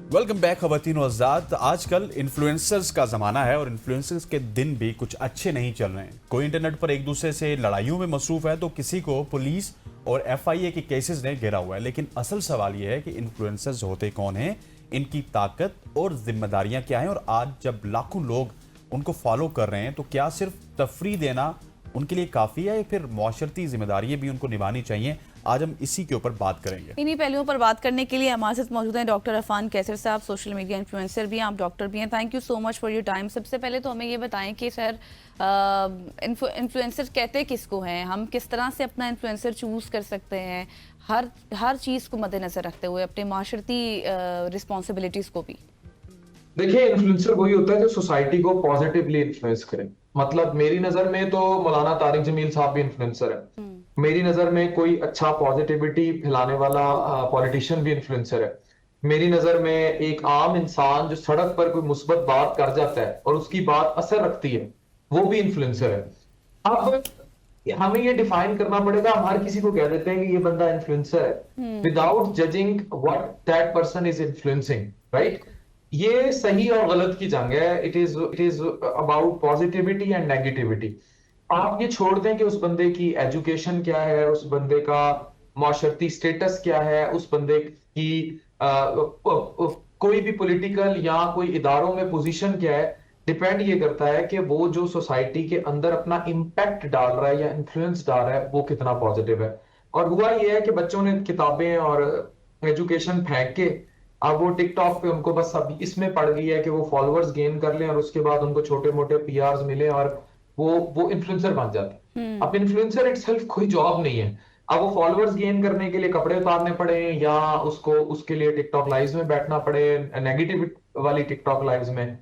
Welcome back खवातीन और आज़ाद। आजकल इन्फ्लुएंसर्स का ज़माना है और इन्फ्लुएंसर्स के दिन भी कुछ अच्छे नहीं चल रहे हैं। कोई इंटरनेट पर एक दूसरे से लड़ाइयों में मसरूफ है तो किसी को पुलिस और एफआईए के केसेस ने घेरा हुआ है। लेकिन असल सवाल यह है कि इन्फ्लुएंसर्स होते कौन हैं, इनकी ताकत और जिम्मेदारियां क्या हैं, और आज जब लाखों लोग उनको फॉलो कर रहे हैं तो क्या सिर्फ तफरी देना उनके लिए काफ़ी है या फिर माशरती जिम्मेदारियां भी उनको निभानी चाहिए। आज हम इसी के ऊपर बात करेंगे। इन्हीं पहलुओं पर बात करने के लिए हमारे साथ मौजूद हैं डॉक्टर अफान कैसर साहब, सोशल मीडिया इन्फ्लुएंसर भी हैं, आप डॉक्टर भी हैं। Thank you so much for your time. सबसे पहले तो हमें ये बताएं कि सर इन्फ्लुएंसर कहते किसको हैं, हम किस तरह से अपना इन्फ्लुएंसर चूज़ कर सकते हैं, हर चीज़ को मद्देनजर रखते हुए अपने माशरती रिस्पॉन्सिबिलिटीज़ को भी। देखिए, इन्फ्लुएंसर वही होता है जो सोसाइटी को पॉजिटिवली इन्फ्लुएंस करे। मतलब मेरी नजर में तो मौलाना तारिक जमील साहब भी इन्फ्लुएंसर है। मेरी नजर में कोई अच्छा पॉजिटिविटी फैलाने वाला पॉलिटिशियन भी इन्फ्लुएंसर है। मेरी नजर में एक आम इंसान जो सड़क पर कोई मुस्बत बात कर जाता है और उसकी बात असर रखती है, वो भी इन्फ्लुएंसर है। अब हमें ये डिफाइन करना पड़ेगा। हम हर किसी को कह देते हैं कि ये बंदा इन्फ्लुएंसर है without judging what that person is influencing, right? ये सही और गलत की जंग है। It is about positivity and negativity. आप ये छोड़ दें कि उस बंदे की एजुकेशन क्या है, उस बंदे का माशरती स्टेटस क्या है, उस बंदे की कोई भी पॉलिटिकल या कोई इदारों में पोजीशन क्या है। डिपेंड ये करता है कि वो जो सोसाइटी के अंदर अपना इम्पैक्ट डाल रहा है या इन्फ्लुएंस डाल रहा है वो कितना पॉजिटिव है। और हुआ ये है कि बच्चों ने किताबें और एजुकेशन फेंक के अब वो टिकटॉक पे उनको बस अब इसमें पड़ गई है कि वो फॉलोअर्स गेन कर लें और उसके बाद उनको छोटे मोटे पीआरस मिले और वो इन्फ्लुएंसर बन जाते हैं। अब इन्फ्लुएंसर इटसेल्फ कोई जॉब नहीं है। अब वो फॉलोअर्स गेन करने के लिए कपड़े उतारने पड़े या उसको उसके लिए टिकटॉक लाइव्स में बैठना पड़े, नेगेटिव वाली टिकटॉक लाइव्स में,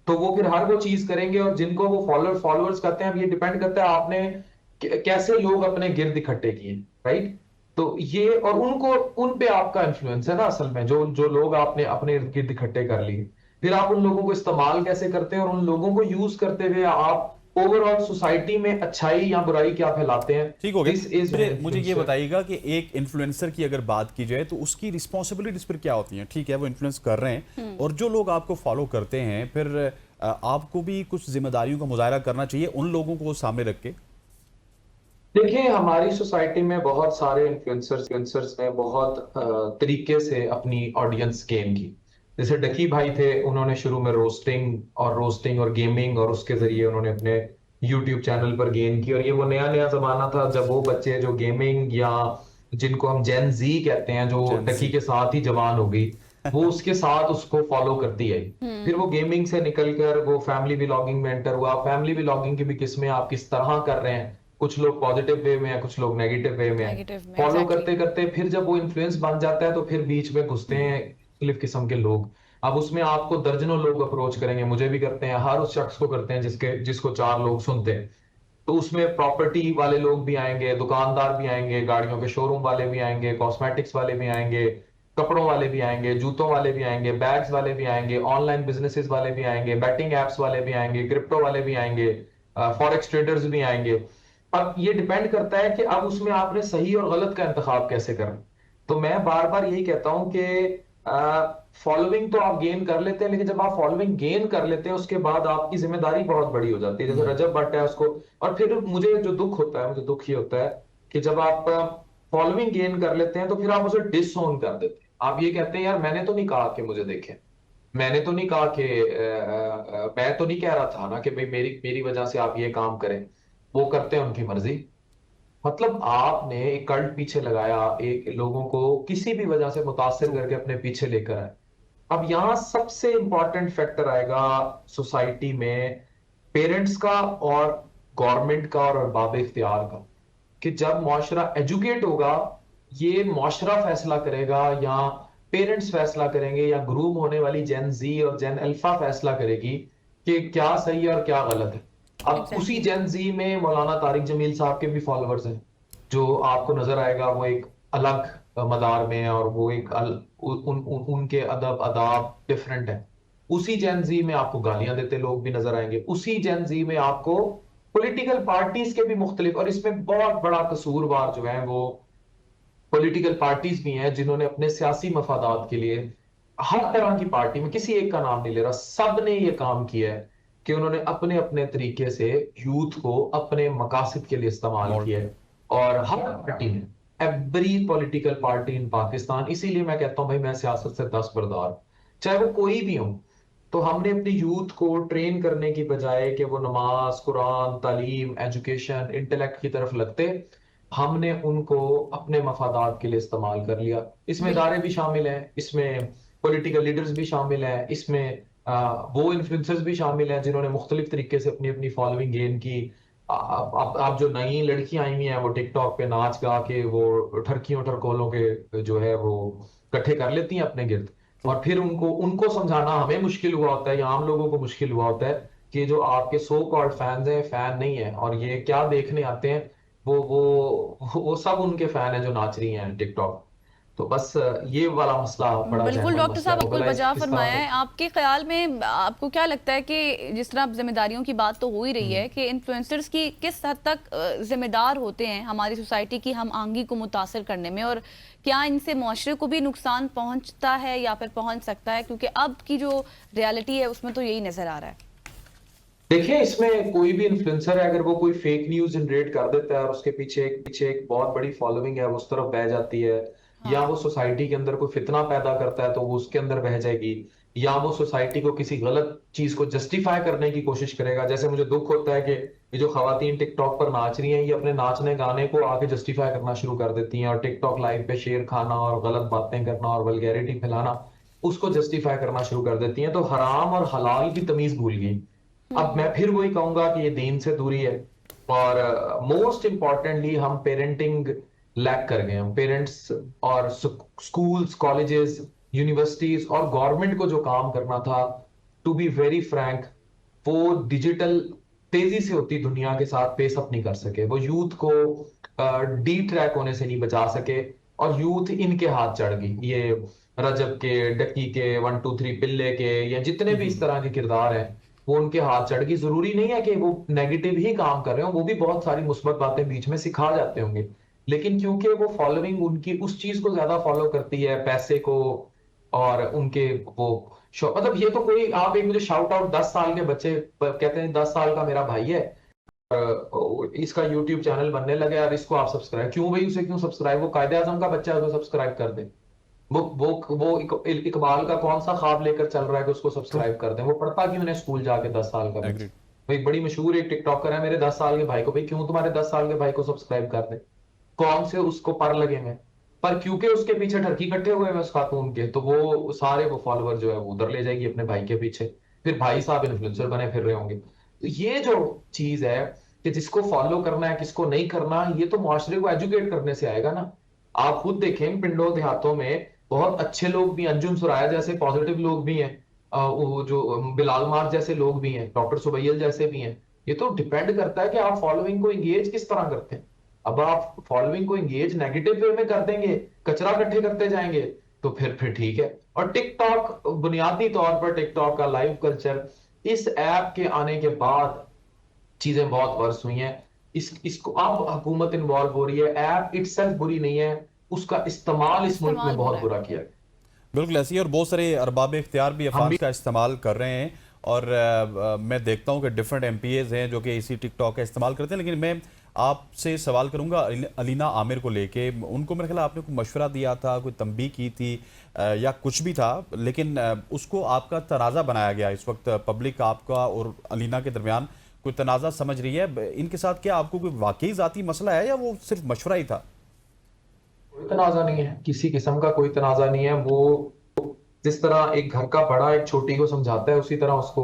तो वो फिर हर वो चीज करेंगे। और जिनको वो फॉलोअर्स कहते हैं, अब ये डिपेंड करता है आपने कैसे लोग अपने गिर्द इकट्ठे किए, राइट? तो ये और उनको उन पे आपका इन्फ्लुएंस है ना असल में, जो जो लोग आपने अपने इर्द गिर्द इकट्ठे कर लिए। फिर आप उन लोगों को इस्तेमाल कैसे करते हैं और उन लोगों को यूज करते हुए आप ओवरऑल सोसाइटी में अच्छाई या बुराई क्या फैलाते हैं। ठीक हो गया। फिर मुझे ये बताइएगा कि एक इन्फ्लुएंसर की अगर बात की जाए तो उसकी रिस्पॉन्सिबिलिटीज फिर क्या होती हैं? ठीक है, वो इन्फ्लुएंस कर रहे हैं और जो लोग आपको फॉलो करते हैं, फिर आपको भी कुछ जिम्मेदारियों का मुजाहरा करना चाहिए उन लोगों को सामने रख के। देखिए, हमारी सोसाइटी में बहुत सारे इन्फ्लुएंसर्स ने बहुत तरीके से अपनी ऑडियंस गेन की। जैसे डकी भाई थे, उन्होंने शुरू में रोस्टिंग और गेमिंग और उसके जरिए उन्होंने अपने यूट्यूब चैनल पर गेन की। और ये वो नया नया जमाना था जब वो बच्चे जो गेमिंग या जिनको हम जेन जी कहते हैं, जो डकी के साथ ही जवान हो गई, वो उसके साथ उसको फॉलो करती आई। फिर वो गेमिंग से निकलकर वो फैमिली व्लॉगिंग में एंटर हुआ। फैमिली व्लॉगिंग की भी किस्में आप किस तरह कर रहे हैं, कुछ लोग पॉजिटिव वे में है, कुछ लोग नेगेटिव वे में है। फॉलो करते करते फिर जब वो इन्फ्लुएंस बन जाता है तो फिर बीच में घुसते हैं मुख्तलिफ किस्म के लोग। अब उसमें आपको दर्जनों लोग अप्रोच करेंगे, मुझे भी करते हैं, हर उस शख्स को करते हैं जिसको 4 लोग सुनते हैं। तो उसमें प्रॉपर्टी वाले लोग भी आएंगे, दुकानदार भी आएंगे, गाड़ियों के शोरूम वाले भी आएंगे, कॉस्मेटिक्स वाले भी आएंगे, कपड़ों वाले भी आएंगे, जूतों वाले भी आएंगे, बैग्स वाले भी आएंगे, ऑनलाइन बिजनेसेस वाले भी आएंगे, बैटिंग एप्स वाले भी आएंगे, क्रिप्टो वाले भी आएंगे, फॉरेक्स ट्रेडर्स भी आएंगे। अब ये डिपेंड करता है कि अब उसमें आपने सही और गलत का इंतखाब कैसे करना। तो मैं बार बार यही कहता हूं कि फॉलोइंग तो आप गेन कर लेते हैं, लेकिन जब आप फॉलोइंग गेन कर लेते हैं उसके बाद आपकी जिम्मेदारी बहुत बड़ी हो जाती है। जैसे रजब भट्ट है उसको। और फिर मुझे दुख ये होता है कि जब आप फॉलोइंग गेन कर लेते हैं तो फिर आप उसे डिसओन कर देते हैं। आप ये कहते हैं यार मैंने तो नहीं कहा कि मुझे देखें, मैंने तो नहीं कहा कि मैं तो नहीं कह रहा था ना कि भाई मेरी मेरी वजह से आप ये काम करें। वो करते हैं उनकी मर्जी। मतलब आपने एक कल्ट पीछे लगाया, एक लोगों को किसी भी वजह से मुतासिर करके अपने पीछे लेकर आए। अब यहां सबसे इंपॉर्टेंट फैक्टर आएगा सोसाइटी में पेरेंट्स का और गवर्नमेंट का और अरबाब इख्तियार का, कि जब मुआशरा एजुकेट होगा, ये मुआशरा फैसला करेगा या पेरेंट्स फैसला करेंगे या ग्रूम होने वाली जेन जी और जेन अल्फा फैसला करेगी कि क्या सही है और क्या गलत है। अब उसी जेन जी में मौलाना तारिक जमील साहब के भी फॉलोअर्स हैं, जो आपको नजर आएगा वो एक अलग मदार में है और वो एक उनके अदब अदाब डिफरेंट है। उसी जेन जी में आपको गालियां देते लोग भी नजर आएंगे। उसी जेन जी में आपको पॉलिटिकल पार्टीज के भी मुख्तलिफ, और इसमें बहुत बड़ा कसूरवार जो है वो पॉलिटिकल पार्टीज भी हैं जिन्होंने अपने सियासी मफादात के लिए हर तरह की पार्टी में, किसी एक का नाम नहीं ले रहा, सब ने ये काम किया है कि उन्होंने अपने अपने तरीके से यूथ को अपने मकासद के लिए इस्तेमाल मोल्ड किया है। और हर पार्टी ने, एवरी पॉलिटिकल पार्टी इन पाकिस्तान, इसीलिए मैं कहता हूं भाई मैं सियासत से दस्तबरदार हूं, चाहे वो कोई भी हो। तो हमने अपनी यूथ को ट्रेन करने की बजाय कि वो नमाज, कुरान, तालीम, एजुकेशन, इंटेलेक्ट की तरफ लगते, हमने उनको अपने मफादात के लिए इस्तेमाल कर लिया। इसमें बिल्कुल। इदारे भी शामिल हैं, इसमें पॉलिटिकल लीडर्स भी शामिल हैं, इसमें वो इन्फ्लुएंसर्स भी शामिल हैं जिन्होंने मुख्तलिफ तरीके से अपनी अपनी फॉलोइंग गेन की। आप जो नई लड़कियां आई हुई हैं वो टिकटॉक पे नाच गा के वो ठरकियों ठरकोलों के जो है वो इकट्ठे कर लेती हैं अपने गिर्द, ट्रू। और फिर उनको उनको समझाना हमें मुश्किल हुआ होता है या आम लोगों को मुश्किल हुआ होता है कि जो आपके सो कॉल्ड फैंस हैं फैन नहीं है, और ये क्या देखने आते हैं, वो सब उनके फैन है जो नाच रही हैं टिकटॉक। तो बस ये वाला मसला बड़ा बिल्कुल जहमन डॉक्टर मसला साहब है, वो बिल्कुल भला बजा इस तरह फरमाया से। है। आपके ख्याल में आपको क्या लगता है कि जिस तरह अब जिम्मेदारियों की बात तो हो ही रही है कि इन्फ्लुएंसर्स की किस हद तक जिम्मेदार होते हैं हमारी सोसाइटी की हम आंगी को मुतासर करने में, और क्या इनसे मुआशरे को भी नुकसान पहुंचता है या फिर पहुंच सकता है, क्योंकि अब की जो रियलिटी है उसमें तो यही नजर आ रहा है। देखिए, इसमें कोई भी इन्फ्लुएंसर है, अगर वो कोई फेक न्यूज जनरेट कर देता है और उसके पीछे एक बहुत बड़ी फॉलोइंग है वो उस तरफ बह जाती है, या हाँ। वो सोसाइटी के अंदर कोई फितना पैदा करता है तो वो उसके अंदर बह जाएगी, या वो सोसाइटी को किसी गलत चीज को जस्टिफाई करने की कोशिश करेगा। जैसे मुझे दुख होता है कि ये जो खवातीन टिकटॉक पर नाच रही हैं, ये अपने नाचने गाने को आके जस्टिफाई करना शुरू कर देती हैं, और टिकटॉक लाइव पे शेर खाना और गलत बातें करना और वल्गैरिटी फैलाना उसको जस्टिफाई करना शुरू कर देती हैं, तो हराम और हलाल की तमीज भूल गई। अब मैं फिर वही कहूंगा कि ये दीन से दूरी है, और मोस्ट इंपॉर्टेंटली हम पेरेंटिंग लैक कर गए। हम पेरेंट्स और स्कूल्स, कॉलेजेस, यूनिवर्सिटीज और गवर्नमेंट को जो काम करना था, टू बी वेरी फ्रैंक, वो डिजिटल तेजी से होती दुनिया के साथ पेस अप नहीं कर सके, वो यूथ को डी ट्रैक होने से नहीं बचा सके, और यूथ इनके हाथ चढ़ गई। ये रजब के, डक्की के, 1 2 3 पिल्ले के, या जितने भी इस तरह के किरदार हैं वो उनके हाथ चढ़ गई। जरूरी नहीं है कि वो नेगेटिव ही काम कर रहे हो, वो भी बहुत सारी मुस्बत बातें बीच में सिखा जाते होंगे, लेकिन क्योंकि वो फॉलोइंग उनकी उस चीज को ज्यादा फॉलो करती है, पैसे को, और उनके वो मतलब ये तो कोई, आप एक मुझे शाउट आउट 10 साल के बच्चे कहते हैं 10 साल का मेरा भाई है, इसका यूट्यूब चैनल बनने लगे और इसको आप सब्सक्राइब क्यों, भाई उसे क्यों सब्सक्राइब, वो कायदे आजम का बच्चा है, उसको सब्सक्राइब कर दे। इकबाल का कौन सा ख्वाब लेकर चल रहा है कि उसको ट्रू। सब्सक्राइब कर दें, वो पढ़ता क्यों नहीं स्कूल जाके 10 साल का बच्चा। एग्रीड। भाई बड़ी मशहूर एक टिकटॉकर है, मेरे 10 साल के भाई को, भाई क्यों तुम्हारे 10 साल के भाई को सब्सक्राइब कर दे, कौन से उसको पर लगे में, पर क्योंकि उसके पीछे ठरकी इकट्ठे हुए हैं उस खातून के, तो वो सारे वो फॉलोअर जो है वो उधर ले जाएगी अपने भाई के पीछे, फिर भाई साहब इन्फ्लुएंसर बने फिर रहे होंगे। तो ये जो चीज है कि जिसको फॉलो करना है किसको नहीं करना, ये तो मुआशरे को एजुकेट करने से आएगा ना। आप खुद देखें, पिंडों देहातों में बहुत अच्छे लोग भी, अंजुम सुराया जैसे पॉजिटिव लोग भी हैं, वो जो बिलाल मार जैसे लोग भी हैं, डॉक्टर सुबैयल जैसे भी हैं। ये तो डिपेंड करता है कि आप फॉलोइंग को एंगेज किस तरह करते हैं। अब आप फॉलोइंग को एंगेज नेगेटिव वे में कर देंगे, कचरा इकट्ठे करते जाएंगे, तो फिर ठीक है। और टिकटॉक, बुनियादी तौर पर टिकटॉक का लाइव कल्चर, इस ऐप के आने के बाद चीजें बहुत वर्स हुई हैं। इसको अब हुकूमत इन्वॉल्व हो रही है, ऐप इटसेल्फ बुरी नहीं है, उसका इस्तेमाल इस मुल्क में इस्तेमाल बहुत बुरा है। बुरा किया है। बिल्कुल ऐसी है, और बहुत सारे अरबाब इख्तियार भी हम अफान भी का इस्तेमाल कर रहे हैं। और मैं देखता हूं कि डिफरेंट एमपीएज हैं जो कि इसी टिकटॉक का इस्तेमाल करते हैं। लेकिन मैं आपसे सवाल करूंगा अलीना आमिर को लेके, उनको मेरे ख्याल आपने कोई मशवरा दिया था, कोई तंबीह की थी या कुछ भी था, लेकिन उसको आपका तनाज़ा बनाया गया। इस वक्त पब्लिक आपका और अलीना के दरमियान कोई तनाज़ा समझ रही है, इनके साथ क्या आपको कोई वाकई ज़ाती मसला है या वो सिर्फ मशवरा ही था? कोई तनाजा नहीं है, किसी किस्म का कोई तनाजा नहीं है। वो जिस तरह एक घर का बड़ा एक छोटी को समझाता है, उसी तरह उसको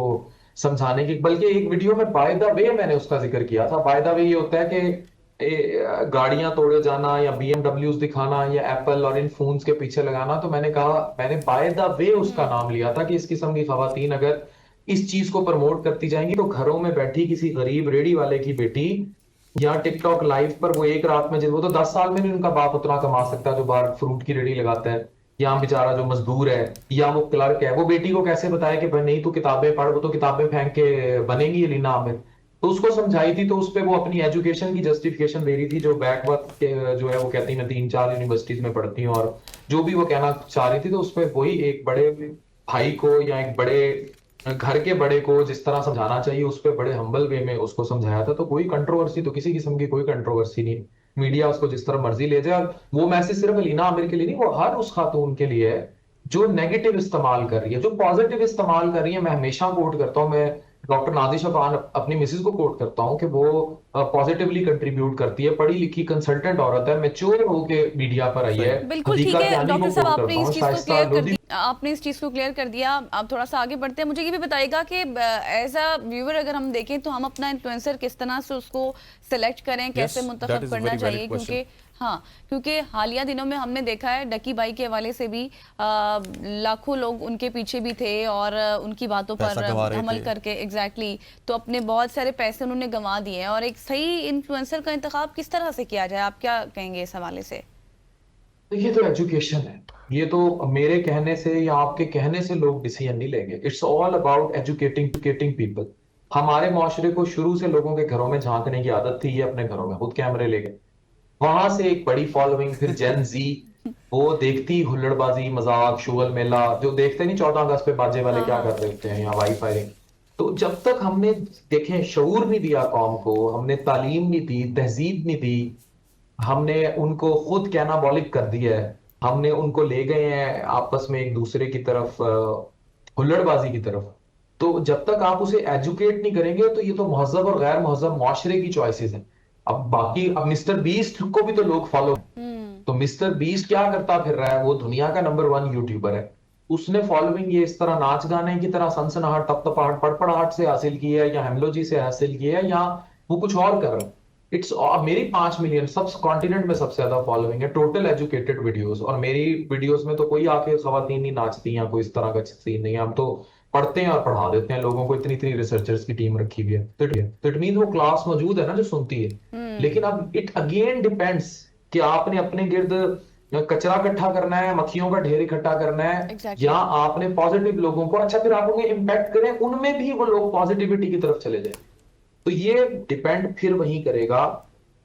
समझाने की, बल्कि एक वीडियो में बाय द वे मैंने उसका जिक्र किया था। बाय द वे ये होता है कि गाड़ियां तोड़े जाना या बीएमडब्ल्यूज दिखाना या एप्पल और इन फोन्स के पीछे लगाना, तो मैंने कहा, मैंने बाय द वे उसका नाम लिया था कि इस किस्म की खवातीन अगर इस चीज को प्रमोट करती जाएंगी तो घरों में बैठी किसी गरीब रेडी वाले की बेटी या टिकटॉक लाइव पर वो एक रात में, वो तो 10 साल में नहीं उनका बाप उतना कमा सकता जो बाहर फ्रूट की रेडी लगाता है, या बेचारा जो मजदूर है या वो क्लर्क है, वो बेटी को कैसे बताए कि भाई नहीं तू किताबें पढ़, वो तो किताबें फेंक के बनेगी अलीना आमिर। तो उसको समझाई थी, तो उस पे वो अपनी एजुकेशन की जस्टिफिकेशन दे रही थी, जो बैकवर्थ के जो है वो कहती मैं 3-4 यूनिवर्सिटीज में पढ़ती हूँ, और जो भी वो कहना चाह रही थी, तो उस पे वही एक बड़े भाई को या एक बड़े घर के बड़े को जिस तरह समझाना चाहिए उस पे बड़े हम्बल वे में उसको समझाया था। तो कोई कंट्रोवर्सी, तो किसी किस्म की कोई कंट्रोवर्सी नहीं। मीडिया उसको जिस तरह मर्जी ले जाए, और वो मैसेज सिर्फ अलीना आमिर के लिए नहीं, वो हर उस खातून के लिए है जो नेगेटिव इस्तेमाल कर रही है। जो पॉजिटिव इस्तेमाल कर रही है, मैं हमेशा कोट करता हूँ, मैं डॉक्टर नादिशा खान अपनी मिसेज को कोट करता हूँ कि वो पॉजिटिवली कंट्रीब्यूट करती है, पढ़ी लिखी कंसल्टेंट औरत है, मैच्योर होके मीडिया पर आई है। बिल्कुल ठीक हदीका है कियानी डॉक्टर को साहब, कोट आपने करता हूँ, इस चीज को शाइस्ता क्लियर कर लोधी। दिया, आपने इस चीज को क्लियर कर दिया। आप थोड़ा सा आगे बढ़ते हैं, मुझे ये भी बताइएगा कि एज अ व्यूअर अगर हम देखें तो हम अपना इन्फ्लुएंसर किस तरह से उसको सिलेक्ट करें, कैसे that मुंतखब is a करना very valid चाहिए, question. क्योंकि हाँ, क्योंकि हालिया दिनों में हमने देखा है डकी भाई के हवाले से भी लाखों लोग उनके पीछे भी थे और उनकी बातों पर पैसा कमा रहे अमल थे। करके एग्जैक्टली तो अपने बहुत सारे पैसे उन्होंने गंवा दिए हैं। और एक सही इन्फ्लुएंसर का इंतखाब किस तरह से किया जाए, आप क्या कहेंगे इस हवाले से? तो ये तो एजुकेशन है, ये तो मेरे कहने से या आपके कहने से लोग डिसीजन नहीं लेंगे। It's all about educating people. हमारे माशरे को शुरू से लोगों के घरों में झांकने की आदत थी, ये अपने घरों में खुद कैमरे ले गए, वहां से एक बड़ी फॉलोइंग, फिर जेन जी, वो देखती हुल्लड़बाजी, मजाक, शुगल मेला, जो देखते नहीं 14 अगस्त पे बाजे वाले हाँ क्या हाँ। कर रहे होते हैं या वाई फायरिंग। तो जब तक हमने देखें शऊर नहीं दिया कौम को, हमने तालीम नहीं दी, तहजीब नहीं दी, हमने उनको खुद कैनाबॉलिक कर दिया है, हमने उनको ले गए हैं आपस में एक दूसरे की तरफ, हुल्लड़बाजी की तरफ। तो जब तक आप उसे एजुकेट नहीं करेंगे, तो ये तो महजब और गैर महजब मुआशरे की चॉइसेस हैं। अब बाकी, अब मिस्टर बीस्ट को भी तो लोग फॉलो, तो मिस्टर बीस्ट क्या करता फिर रहा है, वो दुनिया का नंबर 1 यूट्यूबर है। उसने फॉलोइंग ये इस तरह नाच गाने की तरह सनसनाहट, तपतपाहट, पड़पड़ाहट से हासिल की है, या हेमलोजी से हासिल की है, या वो कुछ और कर रहा है। इट्स मेरी 5 मिलियन सब कॉन्टिनेंट में सबसे ज्यादा फॉलोइंग है, टोटल एजुकेटेड वीडियोस। और मेरी वीडियोस में तो कोई आके खवातीन नहीं नाचती या कोई इस तरह का सीन नहीं है, हम तो पढ़ते हैं और पढ़ा देते हैं लोगों को, इतनी इतनी रिसर्चर्स की टीम रखी हुई है। तो इट मीन वो क्लास मौजूद है ना जो सुनती है। लेकिन अब इट अगेन डिपेंड्स कि आपने अपने गिर्द कचरा इकट्ठा करना है, मक्खियों का ढेर इकट्ठा करना है, Exactly. या आपने पॉजिटिव लोगों को, अच्छा फिर आप उन्हें इम्पैक्ट करें, उनमें भी वो लोग पॉजिटिविटी की तरफ चले जाए। तो ये डिपेंड फिर वही करेगा।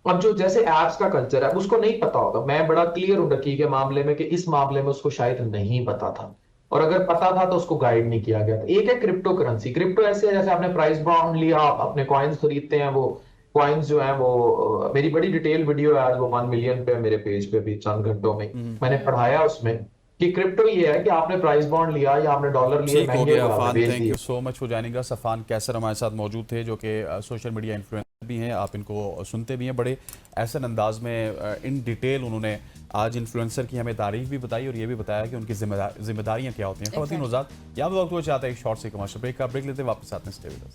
अब जो जैसे एप्स का कल्चर है, अब उसको नहीं पता होगा, मैं बड़ा क्लियर हूं डकी के मामले में कि इस मामले में उसको शायद नहीं पता था, और अगर पता था तो उसको गाइड नहीं किया गया था। एक है क्रिप्टो करेंसी। क्रिप्टो ऐसे है जैसे आपने प्राइस बॉन्ड लिया, आप अपने कॉइन्स खरीदते हैं, वो कॉइन्स जो है वो मेरी बड़ी डिटेल वीडियो है आज, वो 1 मिलियन पे मेरे पेज पे भी चंद घंटों में मैंने पढ़ाया उसमें कि क्रिप्टो ये है कि आपने प्राइस बॉन्ड लिया या आपने डॉलर लिए, ठीक हो महंगे गया को आपने अफान, बेच थैंक दिए। You so much for joining us. Afan Kaiser हमारे साथ मौजूद थे, जो कि सोशल मीडिया इन्फ्लुएंसर भी हैं, आप इनको सुनते भी हैं, बड़े ऐसे अंदाज में इन डिटेल उन्होंने आज इन्फ्लुएंसर की हमें तारीफ भी बताई और ये भी बताया कि उनकी जिम्मेदारियां क्या होती हैं। खवातीन नौज़ात, यहाँ पे वक्त वो चाहता है एक शॉर्ट से कमर्शियल ब्रेक का, ब्रेक लेते हैं, वापस आते हैं, स्टे विद अस।